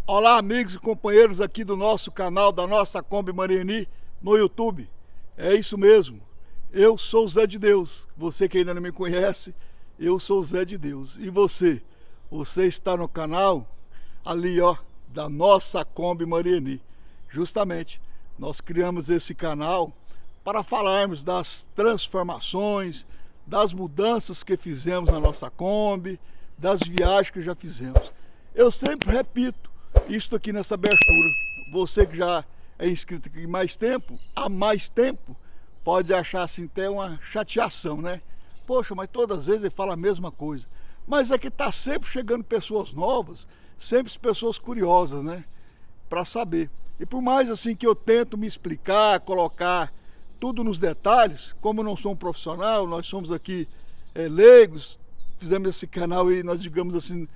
Olá, amigos e companheiros aqui do nosso canal, da nossa Kombi Mariani no YouTube. É isso mesmo, eu sou o Zé de Deus. Você que ainda não me conhece, eu sou o Zé de Deus. E você? Você está no canal ali, ó, da nossa Kombi Mariani. Justamente, nós criamos esse canal para falarmos das transformações, das mudanças que fizemos na nossa Kombi, das viagens que já fizemos. Eu sempre repito isto aqui nessa abertura. Você que já é inscrito aqui há mais tempo, pode achar assim até uma chateação, né? Poxa, mas todas as vezes ele fala a mesma coisa. Mas é que está sempre chegando pessoas novas, sempre pessoas curiosas, né? Para saber. E por mais assim que eu tento me explicar, colocar tudo nos detalhes, como eu não sou um profissional, nós somos aqui leigos, fizemos esse canal aí, nós digamos assim,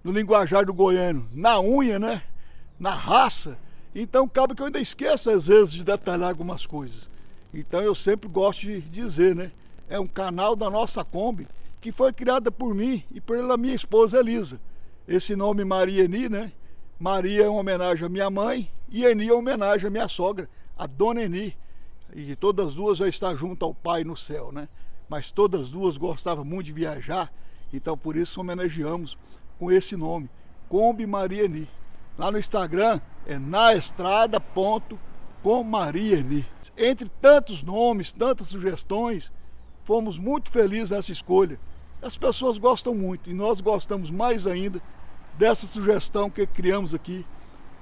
no linguajar do goiano, na unha, né? Na raça. Então acaba que eu ainda esqueço às vezes de detalhar algumas coisas. Então eu sempre gosto de dizer, né? É um canal da nossa Kombi que foi criada por mim e pela minha esposa Elisa. Esse nome Mariani, né? Maria é uma homenagem à minha mãe e Eni é uma homenagem à minha sogra, a Dona Eni. E todas as duas já estão junto ao Pai no céu, né? Mas todas as duas gostavam muito de viajar, então por isso homenageamos com esse nome, Kombi Mariani. Lá no Instagram é naestrada.commariani. Entre tantos nomes, tantas sugestões, fomos muito felizes nessa escolha. As pessoas gostam muito e nós gostamos mais ainda dessa sugestão que criamos aqui,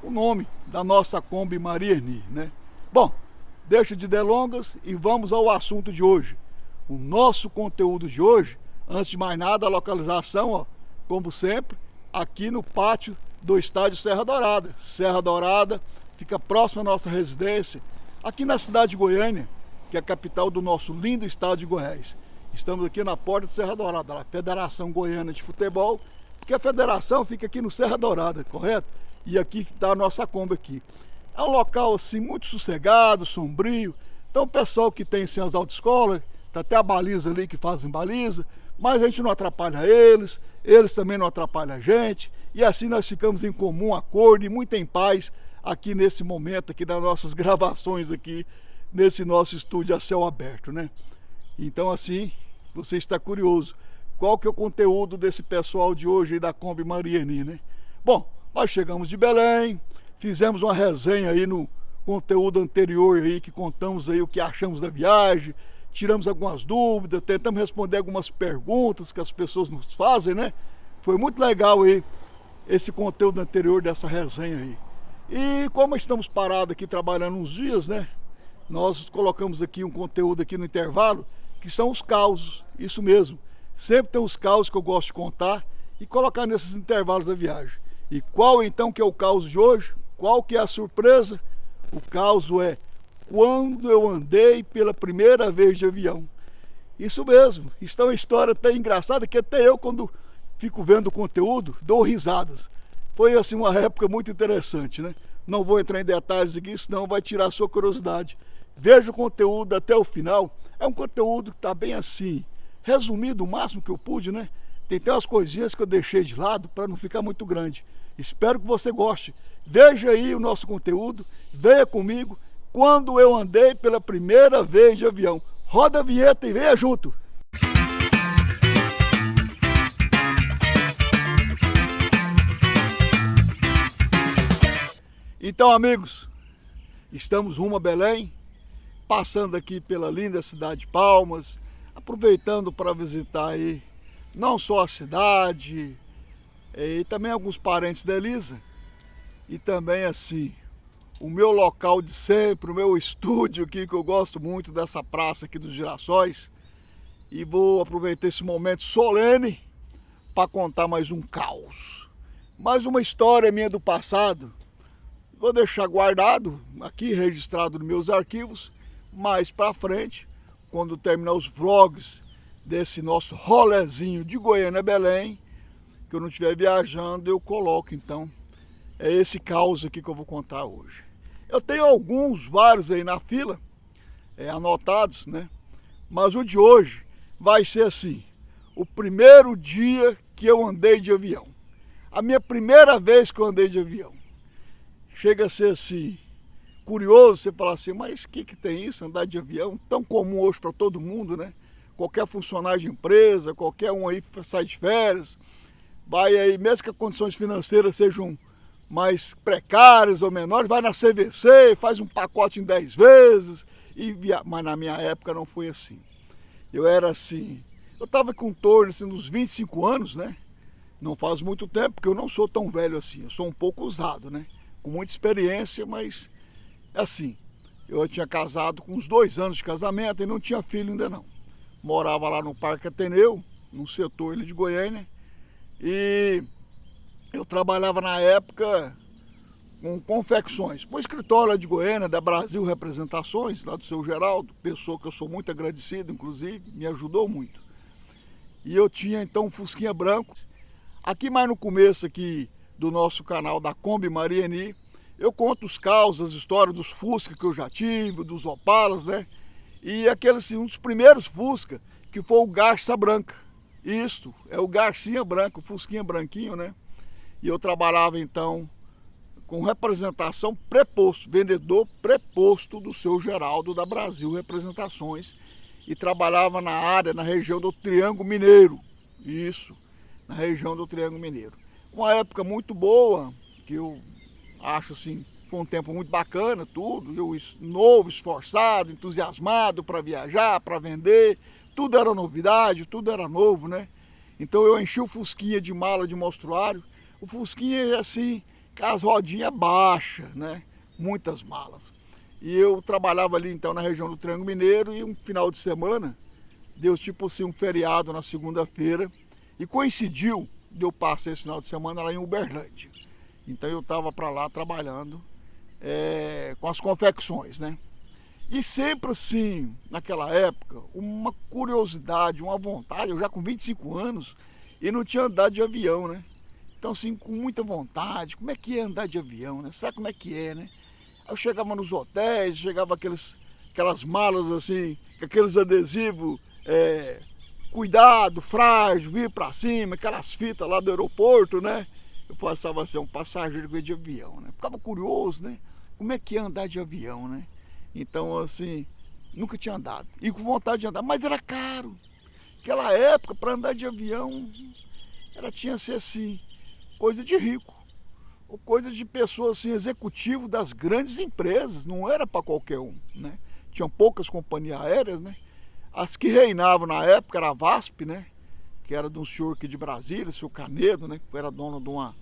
o nome da nossa Kombi Mariani, né? Bom, deixa de delongas e vamos ao assunto de hoje. O nosso conteúdo de hoje, antes de mais nada, a localização, ó, como sempre, aqui no pátio do estádio Serra Dourada. Serra Dourada fica próximo à nossa residência, aqui na cidade de Goiânia, que é a capital do nosso lindo estado de Goiás. Estamos aqui na porta de Serra Dourada, a Federação Goiana de Futebol, porque a federação fica aqui no Serra Dourada, correto? E aqui está a nossa Kombi aqui. É um local assim muito sossegado, sombrio. Então o pessoal que tem assim, as autoescolas, tá até a baliza ali que fazem baliza, mas a gente não atrapalha eles também não atrapalham a gente, e assim nós ficamos em comum acordo e muito em paz aqui nesse momento aqui das nossas gravações aqui nesse nosso estúdio a céu aberto, né? Então assim, você está curioso, qual que é o conteúdo desse pessoal de hoje aí da Kombi Mariani, né? Bom, nós chegamos de Belém, fizemos uma resenha aí no conteúdo anterior aí, que contamos aí o que achamos da viagem, tiramos algumas dúvidas, tentamos responder algumas perguntas que as pessoas nos fazem, né? Foi muito legal aí esse conteúdo anterior dessa resenha aí. E como estamos parados aqui trabalhando uns dias, né? Nós colocamos aqui um conteúdo aqui no intervalo, que são os causos, isso mesmo. Sempre tem os causos que eu gosto de contar e colocar nesses intervalos da viagem. E qual então que é o caos de hoje? Qual que é a surpresa? O caos é quando eu andei pela primeira vez de avião. Isso mesmo, isso é uma história até engraçada, que até eu, quando fico vendo o conteúdo, dou risadas. Foi assim uma época muito interessante, né? Não vou entrar em detalhes aqui, senão vai tirar a sua curiosidade. Veja o conteúdo até o final. É um conteúdo que está bem assim, resumido o máximo que eu pude, né? Tem até umas coisinhas que eu deixei de lado para não ficar muito grande. Espero que você goste. Veja aí o nosso conteúdo, venha comigo. Quando eu andei pela primeira vez de avião. Roda a vinheta e venha junto! Então, amigos, estamos rumo a Belém, passando aqui pela linda cidade de Palmas, aproveitando para visitar aí não só a cidade, e também alguns parentes da Elisa, e também assim, o meu local de sempre, o meu estúdio aqui, que eu gosto muito dessa praça aqui dos Girassóis. E vou aproveitar esse momento solene para contar mais um caos. Mais uma história minha do passado. Vou deixar guardado aqui, registrado nos meus arquivos. Mais para frente, quando terminar os vlogs desse nosso rolezinho de Goiânia a Belém, que eu não estiver viajando, eu coloco então. É esse caos aqui que eu vou contar hoje. Eu tenho vários aí na fila, anotados, né? Mas o de hoje vai ser assim, o primeiro dia que eu andei de avião. A minha primeira vez que eu andei de avião. chega a ser assim, curioso você falar assim, mas o que tem isso, andar de avião, tão comum hoje para todo mundo, né? Qualquer funcionário de empresa, qualquer um aí sai de férias, vai aí, mesmo que as condições financeiras sejam mais precárias ou menores, vai na CVC, faz um pacote em 10 vezes, mas na minha época não foi assim. Eu era assim, eu estava com torno assim, dos 25 anos, né? Não faz muito tempo, porque eu não sou tão velho assim, eu sou um pouco usado, né? Com muita experiência, mas assim, eu tinha casado com uns 2 anos de casamento e não tinha filho ainda não. Morava lá no Parque Ateneu, no setor ali de Goiânia, e eu trabalhava na época com confecções. Para o escritório lá de Goiânia, da Brasil Representações, lá do seu Geraldo, pessoa que eu sou muito agradecido, inclusive, me ajudou muito. E eu tinha então um Fusquinha branco. Aqui mais no começo aqui do nosso canal da Kombi Marieni, eu conto os causos, as histórias dos Fusca que eu já tive, dos Opalas, né? E aqueles, um dos primeiros Fusca, que foi o Garça Branca. Isto, é o Garcinha Branco, o Fusquinha branquinho, né? E eu trabalhava então com representação preposto, vendedor preposto do seu Geraldo da Brasil Representações. E trabalhava na área, na região do Triângulo Mineiro. Isso, na região do Triângulo Mineiro. Uma época muito boa, que eu acho assim, foi um tempo muito bacana, tudo. Eu novo, esforçado, entusiasmado para viajar, para vender. Tudo era novidade, tudo era novo, né? Então eu enchi o Fusquinha de mala de mostruário. O Fusquinha assim, com as rodinhas baixas, né? Muitas malas. E eu trabalhava ali então na região do Triângulo Mineiro e um final de semana, deu tipo assim um feriado na segunda-feira e coincidiu de eu passar esse final de semana lá em Uberlândia. Então eu estava para lá trabalhando com as confecções, né? E sempre assim, naquela época, uma curiosidade, uma vontade, eu já com 25 anos e não tinha andado de avião, né? Então assim, com muita vontade, como é que é andar de avião, né? Sabe como é que é, né? Aí eu chegava nos hotéis, chegava aquelas malas assim, com aqueles adesivos, cuidado, frágil, vir para cima, aquelas fitas lá do aeroporto, né? Eu passava a ser um passageiro que ia de avião, né? Ficava curioso, né? Como é que é andar de avião, né? Então, assim, nunca tinha andado. E com vontade de andar, mas era caro. Naquela época, para andar de avião, tinha que ser assim, coisa de rico. Ou coisa de pessoas assim, executivo das grandes empresas. Não era para qualquer um, né? Tinham poucas companhias aéreas, né? As que reinavam na época era a VASP, né? Que era de um senhor aqui de Brasília, o senhor Canedo, né? Que era dono de uma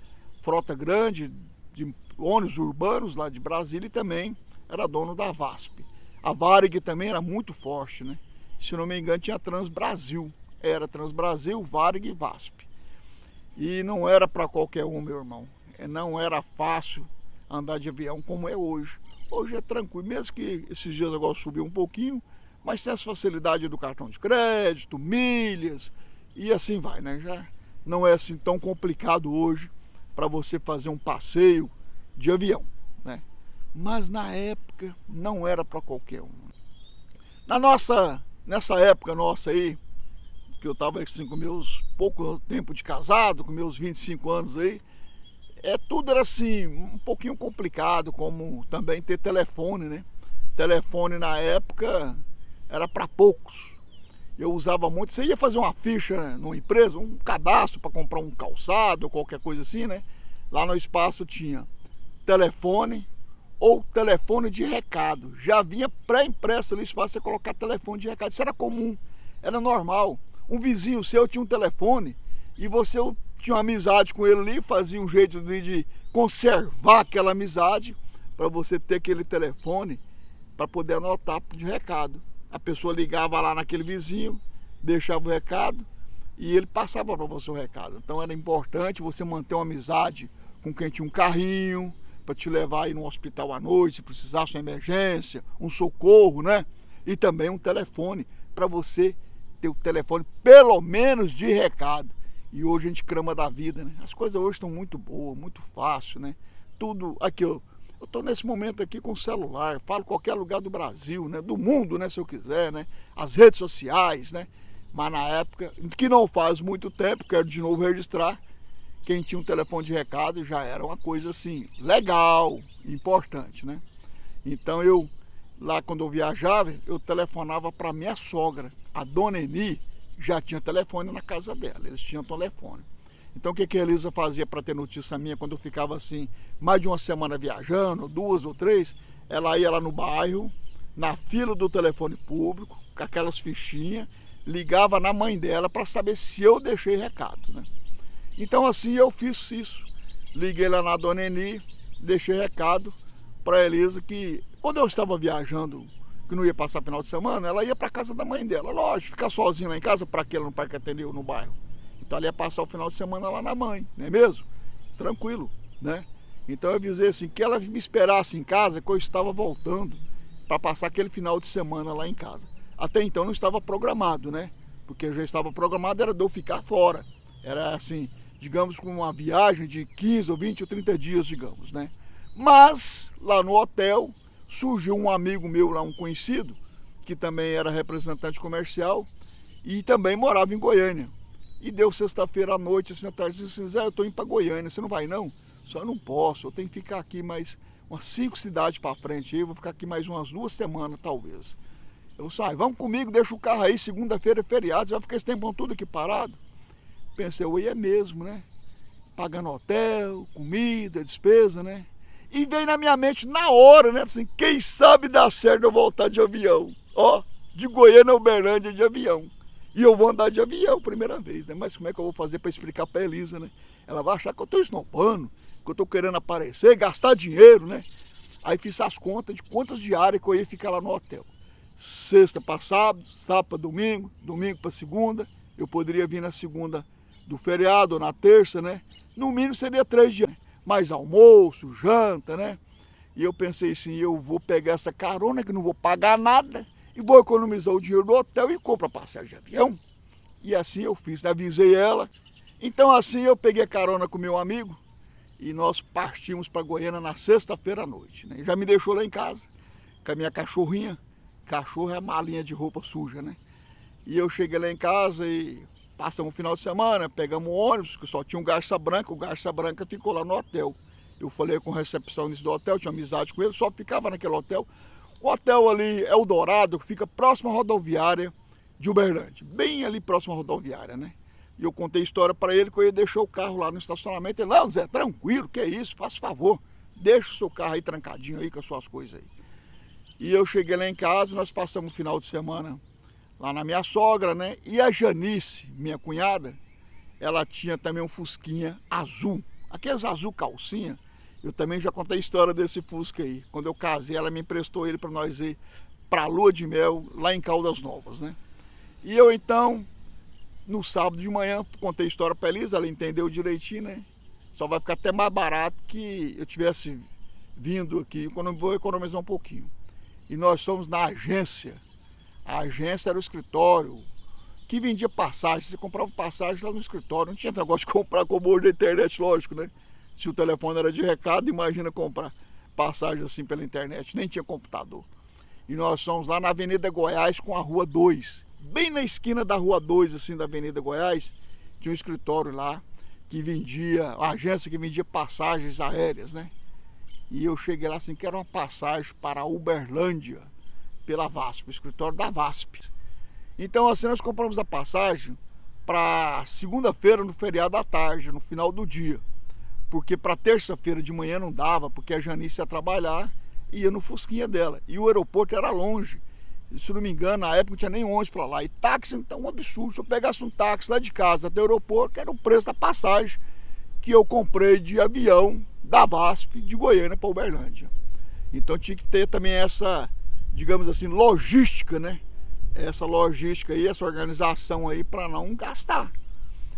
frota grande de ônibus urbanos lá de Brasília e também era dono da VASP. A Varig também era muito forte, né? Se não me engano tinha Transbrasil. Era Transbrasil, Varig e VASP. E não era para qualquer um, meu irmão. Não era fácil andar de avião como é hoje. Hoje é tranquilo, mesmo que esses dias agora subiu um pouquinho, mas tem as facilidades do cartão de crédito, milhas e assim vai, né? Já não é assim tão complicado hoje para você fazer um passeio de avião, né? Mas na época não era para qualquer um. Nessa época nossa aí, que eu estava assim, com meus pouco tempo de casado, com meus 25 anos aí, tudo era assim, um pouquinho complicado, como também ter telefone, né? Telefone na época era para poucos. Eu usava muito, você ia fazer uma ficha numa empresa, um cadastro para comprar um calçado ou qualquer coisa assim, né? Lá no espaço tinha telefone ou telefone de recado. Já vinha pré-impresso ali no espaço você colocar telefone de recado. Isso era comum, era normal. Um vizinho seu tinha um telefone e você tinha uma amizade com ele ali, fazia um jeito de conservar aquela amizade para você ter aquele telefone para poder anotar de recado. A pessoa ligava lá naquele vizinho, deixava o recado e ele passava para você o recado. Então era importante você manter uma amizade com quem tinha um carrinho para te levar aí no hospital à noite, se precisasse uma emergência, um socorro, né? E também um telefone para você ter o telefone pelo menos de recado. E hoje a gente crama da vida, né? As coisas hoje estão muito boas, muito fácil, né? Tudo aqui, eu estou nesse momento aqui com o celular, falo qualquer lugar do Brasil, né? Do mundo, né? Se eu quiser, né? As redes sociais, né? Mas na época, que não faz muito tempo, quero de novo registrar, quem tinha um telefone de recado já era uma coisa assim, legal, importante, né? Então eu, lá quando eu viajava, eu telefonava para minha sogra. A dona Eni já tinha telefone na casa dela, eles tinham telefone. Então o que a Elisa fazia para ter notícia minha quando eu ficava assim, mais de uma semana viajando, 2 ou 3, ela ia lá no bairro, na fila do telefone público, com aquelas fichinhas, ligava na mãe dela para saber se eu deixei recado, né? Então assim eu fiz isso. Liguei lá na dona Eni, deixei recado para a Elisa que quando eu estava viajando, que não ia passar final de semana, ela ia para casa da mãe dela. Lógico, ficar sozinha lá em casa, para que ela não pode atender no bairro? Então ela ia passar o final de semana lá na mãe, não é mesmo? Tranquilo, né? Então eu avisei assim, que ela me esperasse em casa, que eu estava voltando para passar aquele final de semana lá em casa. Até então não estava programado, né? Porque eu já estava programado, era de eu ficar fora. Era assim, digamos, com uma viagem de 15 ou 20 ou 30 dias, digamos, né? Mas, lá no hotel, surgiu um amigo meu lá, um conhecido, que também era representante comercial e também morava em Goiânia. E deu sexta-feira à noite, assim, à tarde, disse assim, Zé, eu estou indo para Goiânia, você não vai não? Só eu não posso, eu tenho que ficar aqui mais umas 5 cidades para frente, eu vou ficar aqui mais umas 2 semanas, talvez. Eu saio, vamos comigo, deixa o carro aí, segunda-feira é feriado, você vai ficar esse tempão tudo aqui parado? Pensei, eu ia mesmo, né? Pagando hotel, comida, despesa, né? E veio na minha mente na hora, né? Assim, quem sabe dá certo eu voltar de avião. Ó, de Goiânia a Uberlândia de avião. E eu vou andar de avião primeira vez, né? Mas como é que eu vou fazer para explicar para a Elisa, né? Ela vai achar que eu estou esnobando, que eu estou querendo aparecer, gastar dinheiro, né? Aí fiz as contas de quantas diárias que eu ia ficar lá no hotel. Sexta para sábado, sábado para domingo, domingo para segunda. Eu poderia vir na segunda do feriado ou na terça, né? No mínimo seria 3 dias. Mais almoço, janta, né? E eu pensei assim, eu vou pegar essa carona que não vou pagar nada e vou economizar o dinheiro do hotel e compro a passagem de avião. E assim eu fiz, avisei ela. Então assim eu peguei a carona com meu amigo e nós partimos para Goiânia na sexta-feira à noite, né? Já me deixou lá em casa com a minha cachorrinha. Cachorro é a malinha de roupa suja, né? E eu cheguei lá em casa e passamos o final de semana, pegamos um ônibus, que só tinha um Garça Branca, o Garça Branca ficou lá no hotel. Eu falei com o recepcionista do hotel, tinha amizade com ele, só ficava naquele hotel. O hotel ali é o Dourado, que fica próximo à rodoviária de Uberlândia, bem ali próximo à rodoviária, né? E eu contei a história para ele, que eu ia deixar o carro lá no estacionamento. Ele, não, Zé, tranquilo, que é isso, faça favor, deixa o seu carro aí trancadinho aí com as suas coisas aí. E eu cheguei lá em casa, nós passamos o final de semana lá na minha sogra, né? E a Janice, minha cunhada, ela tinha também um Fusquinha azul. Aqueles azul calcinha, eu também já contei a história desse Fusca aí. Quando eu casei, ela me emprestou ele para nós ir para a lua de mel lá em Caldas Novas, né? E eu então, no sábado de manhã, contei a história para Elisa, ela entendeu direitinho, né? Só vai ficar até mais barato que eu tivesse vindo aqui, quando vou economizar um pouquinho. E nós fomos na agência. A agência era o escritório que vendia passagem. Você comprava passagem lá no escritório. Não tinha negócio de comprar como hoje na internet, lógico, né? Se o telefone era de recado, imagina comprar passagem assim pela internet. Nem tinha computador. E nós fomos lá na Avenida Goiás com a Rua 2. Bem na esquina da Rua 2, assim, da Avenida Goiás, tinha um escritório lá que vendia, a agência que vendia passagens aéreas, né? E eu cheguei lá assim, que era uma passagem para Uberlândia, pela VASP, o escritório da VASP. Então assim nós compramos a passagem para segunda-feira no feriado à tarde, no final do dia. Porque para terça-feira de manhã não dava, porque a Janice ia trabalhar e ia no Fusquinha dela. E o aeroporto era longe. E, se não me engano, na época não tinha nem ônibus para lá. E táxi, então, um absurdo. Se eu pegasse um táxi lá de casa até o aeroporto, era o preço da passagem que eu comprei de avião da VASP de Goiânia para Uberlândia. Então tinha que ter também essa, digamos assim, logística, né? Essa logística aí, essa organização aí para não gastar.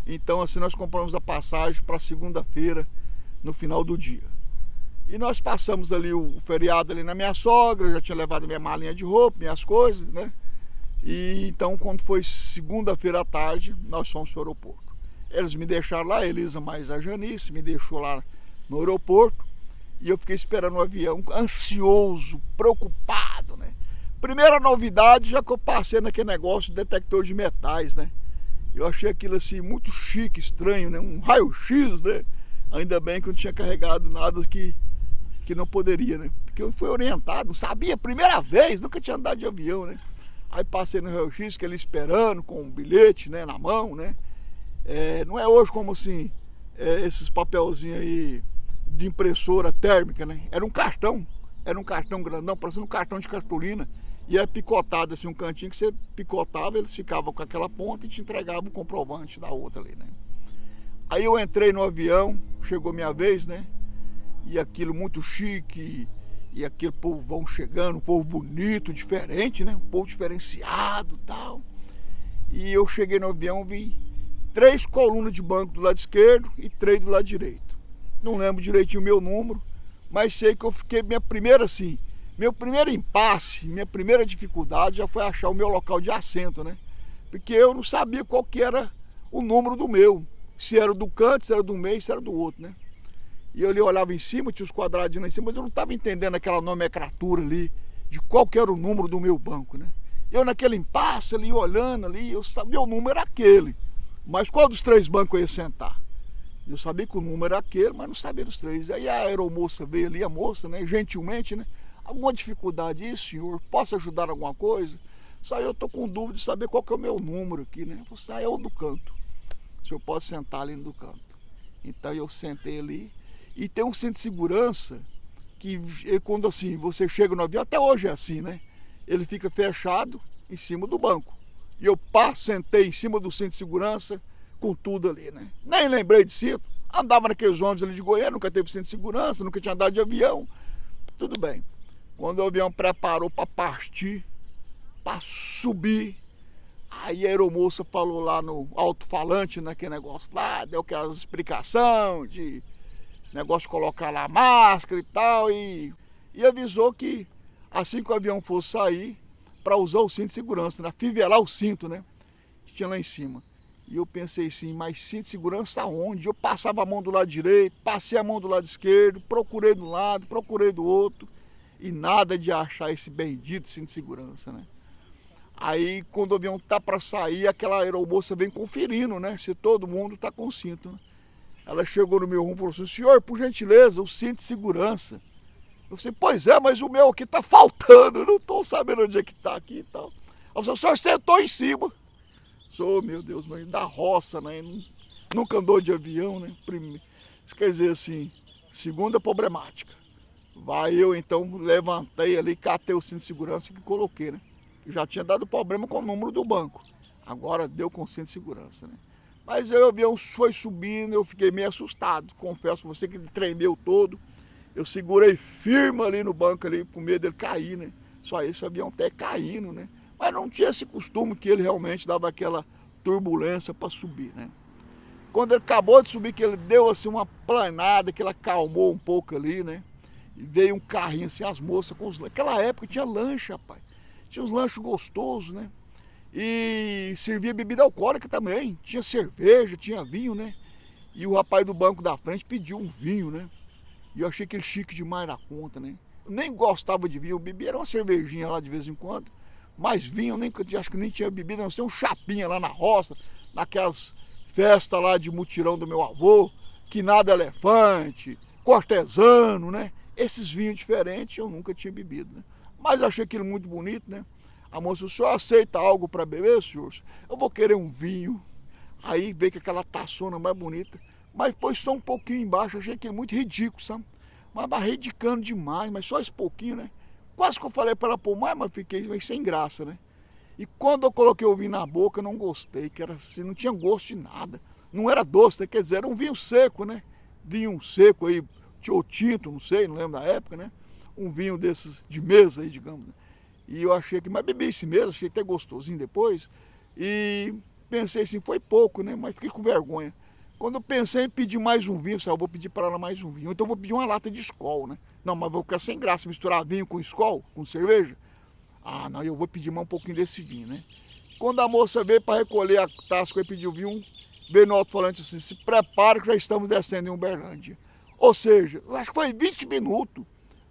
Então assim nós compramos a passagem para segunda-feira no final do dia. E nós passamos ali o feriado ali na minha sogra, eu já tinha levado minha malinha de roupa, minhas coisas, né? E então quando foi segunda-feira à tarde, nós fomos para o aeroporto. Eles me deixaram lá, a Elisa mais a Janice, me deixou lá no aeroporto. E eu fiquei esperando o avião, ansioso, preocupado, né? Primeira novidade, já que eu passei naquele negócio de detector de metais, né? Eu achei aquilo assim muito chique, estranho, né? Um raio-x, né? Ainda bem que eu não tinha carregado nada que não poderia, né? Porque eu fui orientado, não sabia, primeira vez, nunca tinha andado de avião, né? Aí passei no raio-x, que ele esperando com um bilhete, né, na mão, né? Não é hoje como assim, esses papelzinhos aí de impressora térmica, né? Era um cartão grandão, parecendo um cartão de cartolina. E era picotado assim, um cantinho que você picotava, eles ficavam com aquela ponta e te entregavam o comprovante da outra ali, né? Aí eu entrei no avião, chegou minha vez, né? E aquilo muito chique, e aquele povão chegando, um povo bonito, diferente, né? Um povo diferenciado e tal. E eu cheguei no avião, vi 3 colunas de banco do lado esquerdo e 3 do lado direito. Não lembro direitinho o meu número, mas sei que eu fiquei meu primeiro impasse, minha primeira dificuldade já foi achar o meu local de assento, né? Porque eu não sabia qual que era o número do meu, se era do canto, se era do meio, se era do outro, né? E eu ali olhava em cima, tinha os quadradinhos lá em cima, mas eu não estava entendendo aquela nomenclatura ali, de qual que era o número do meu banco, né? Eu naquele impasse ali, olhando ali, eu sabia o número era aquele, mas qual dos 3 bancos eu ia sentar? Eu sabia que o número era aquele, mas não sabia dos 3. Aí a aeromoça veio ali, a moça, né, gentilmente, né? Alguma dificuldade isso, senhor? Posso ajudar em alguma coisa? Só eu estou com dúvida de saber qual que é o meu número aqui, né? Eu falei, é o do canto. O senhor pode sentar ali no canto. Então eu sentei ali. E tem um cinto de segurança que quando assim, você chega no avião, até hoje é assim, né? Ele fica fechado em cima do banco. E eu sentei em cima do cinto de segurança com tudo ali, né? Nem lembrei de cinto. Andava naqueles ônibus ali de Goiânia, nunca teve cinto de segurança, nunca tinha andado de avião. Tudo bem. Quando o avião preparou para partir, para subir, aí a aeromoça falou lá no alto-falante, naquele negócio lá, deu aquela explicação de negócio de colocar lá a máscara e tal, e avisou que assim que o avião fosse sair, para usar o cinto de segurança, né? Fivelar o cinto, né? Que tinha lá em cima. E eu pensei assim, mas cinto de segurança aonde? Eu passava a mão do lado direito, passei a mão do lado esquerdo, procurei de um lado, procurei do outro, e nada de achar esse bendito cinto de segurança, né? Aí quando o avião tá para sair, aquela aeromoça vem conferindo, né? Se todo mundo tá com cinto, né? Ela chegou no meu rumo e falou assim, senhor, por gentileza, o cinto de segurança. Eu falei, pois é, mas o meu aqui tá faltando, eu não tô sabendo onde é que tá aqui e tal. Ela falou, o senhor sentou em cima. Sou, meu Deus, mas da roça, né? Nunca andou de avião, né? Isso quer dizer assim, segunda problemática. Vai eu então levantei ali, catei o cinto de segurança que coloquei, né? Já tinha dado problema com o número do banco. Agora deu com o cinto de segurança, né? Mas aí o avião foi subindo, eu fiquei meio assustado. Confesso pra você que ele tremeu todo. Eu segurei firme ali no banco ali, com medo dele cair, né? Só esse avião até caindo, né? Mas não tinha esse costume que ele realmente dava aquela turbulência para subir, né? Quando ele acabou de subir, que ele deu assim uma planada, que ele acalmou um pouco ali, né? E veio um carrinho assim, as moças com os... Naquela época tinha lanche, rapaz. Tinha uns lanches gostosos, né? E servia bebida alcoólica também. Tinha cerveja, tinha vinho, né? E o rapaz do banco da frente pediu um vinho, né? E eu achei aquele chique demais na conta, né? Eu nem gostava de vinho, eu bebia era uma cervejinha lá de vez em quando. Mas vinho, acho que nem tinha bebida, não sei, um chapinha lá na roça, naquelas festas lá de mutirão do meu avô, que nada elefante, cortesano, né? Esses vinhos diferentes eu nunca tinha bebido, né? Mas eu achei aquilo muito bonito, né? A moça, o senhor aceita algo para beber, senhor? Eu vou querer um vinho. Aí veio com aquela taçona mais bonita, mas pôs só um pouquinho embaixo, eu achei aquilo muito ridículo, sabe? Mas ridicando demais, mas só esse pouquinho, né? Quase que eu falei para ela pôr mais, mas fiquei meio sem graça, né? E quando eu coloquei o vinho na boca, eu não gostei, que era assim, não tinha gosto de nada. Não era doce, né? Quer dizer, era um vinho seco, né? Vinho seco aí, ou tinto, não sei, não lembro da época, né? Um vinho desses de mesa aí, digamos, né? E eu achei que, mas bebi esse mesmo, achei até gostosinho depois. E pensei assim, foi pouco, né? Mas fiquei com vergonha. Quando eu pensei em pedir mais um vinho, eu vou pedir para ela mais um vinho. Então eu vou pedir uma lata de Skol, né? Não, mas vou ficar sem graça misturar vinho com Skol, com cerveja. Ah, não, eu vou pedir mais um pouquinho desse vinho, né? Quando a moça veio para recolher a taça que eu pedi o vinho, veio no alto-falante assim, se prepara que já estamos descendo em Uberlândia. Ou seja, eu acho que foi 20 minutos.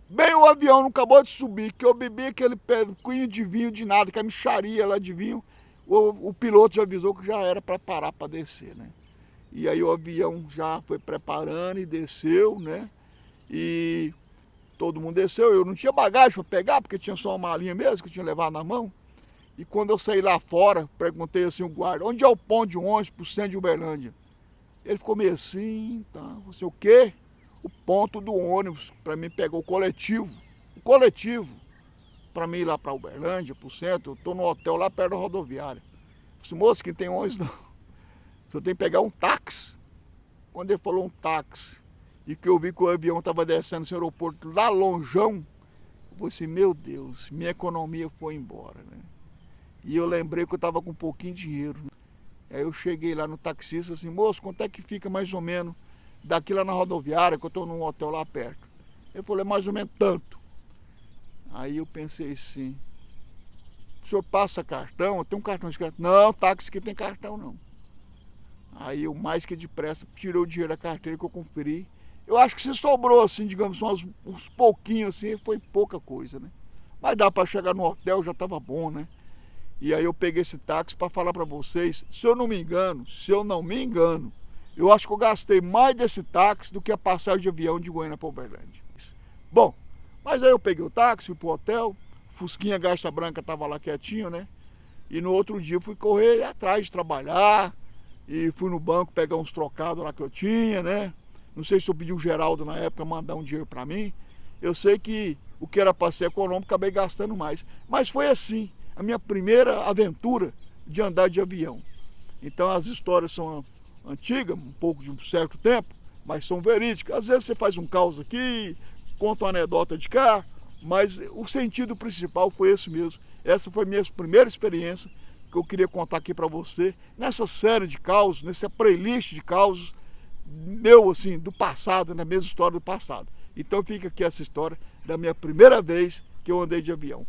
Bem, o avião não acabou de subir, que eu bebi aquele pedrinho de vinho de nada, que é a mixaria lá de vinho. o piloto já avisou que já era para parar para descer, né? E aí o avião já foi preparando e desceu, né? E todo mundo desceu, eu não tinha bagagem para pegar, porque tinha só uma malinha mesmo que eu tinha levado na mão. E quando eu saí lá fora, perguntei assim o guarda, onde é o ponto de ônibus pro centro de Uberlândia? Ele ficou meio assim, tá? Você o quê? O ponto do ônibus para mim pegar o coletivo para mim ir lá para Uberlândia, pro centro. Eu tô no hotel lá perto da rodoviária. Eu disse, moço, que tem ônibus não. Você tem que pegar um táxi. Quando ele falou um táxi e que eu vi que o avião estava descendo nesse aeroporto lá lonjão, eu falei assim, meu Deus, minha economia foi embora, né? E eu lembrei que eu estava com um pouquinho de dinheiro. Aí eu cheguei lá no taxista assim, moço, quanto é que fica mais ou menos daqui lá na rodoviária, que eu estou num hotel lá perto? Ele falou, é mais ou menos tanto. Aí eu pensei assim, o senhor passa cartão? Eu tenho um cartão de crédito. Não, táxi que tem cartão não. Aí eu mais que depressa tirei o dinheiro da carteira que eu conferi. Eu acho que se sobrou assim, digamos, uns pouquinhos assim, foi pouca coisa, né? Mas dá para chegar no hotel, já estava bom, né? E aí eu peguei esse táxi para falar para vocês, se eu não me engano, eu acho que eu gastei mais desse táxi do que a passagem de avião de Goiânia para Uberlândia. Bom, mas aí eu peguei o táxi, fui pro hotel, Fusquinha Garça Branca estava lá quietinho, né? E no outro dia eu fui correr atrás de trabalhar, e fui no banco pegar uns trocados lá que eu tinha, né? Não sei se eu pedi o Geraldo na época mandar um dinheiro para mim. Eu sei que o que era para ser econômico, acabei gastando mais. Mas foi assim, a minha primeira aventura de andar de avião. Então as histórias são antigas, um pouco de um certo tempo, mas são verídicas. Às vezes você faz um caos aqui, conta uma anedota de cá, mas o sentido principal foi esse mesmo. Essa foi a minha primeira experiência que eu queria contar aqui para você, nessa série de causos, nessa playlist de causos meu, assim, do passado, na mesma história do passado. Então fica aqui essa história da minha primeira vez que eu andei de avião.